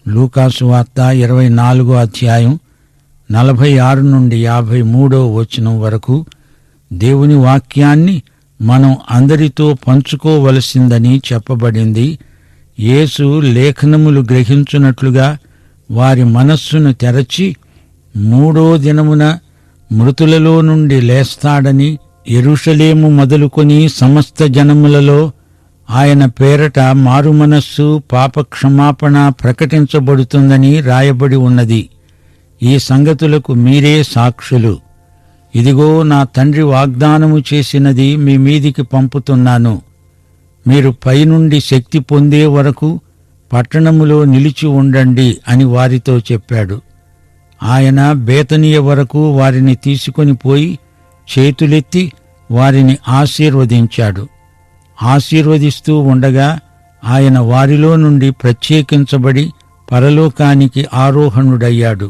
లూకాసు వార్త 24వ అధ్యాయం 46 నుండి 53వ వచనం వరకు దేవుని వాక్యాన్ని మనం అందరితో పంచుకోవలసిందని చెప్పబడింది. యేసు లేఖనములు గ్రహించున్నట్లుగా వారి మనస్సును తెరచి 3వ దినమున మృతులలో నుండి లేస్తాడని, యెరూషలేము మొదలుకొని సమస్త జనములలో ఆయన పేరట మారుమనస్సు, పాపక్షమాపణ ప్రకటించబడుతుందని రాయబడి ఉన్నది. ఈ సంగతులకు మీరే సాక్షులు. ఇదిగో, నా తండ్రి వాగ్దానము చేసినది మీ మీదికి పంపుతున్నాను. మీరు పైనుండి శక్తి పొందే వరకు పట్టణములో నిలిచి ఉండండి అని వారితో చెప్పాడు. ఆయన బేతనీయ వరకు వారిని తీసుకొని పోయి చేతులెత్తి వారిని ఆశీర్వదించాడు. ఆశీర్వదిస్తూ ఉండగా ఆయన వారిలో నుండి ప్రత్యేకించబడి పరలోకానికి ఆరోహణుడయ్యాడు.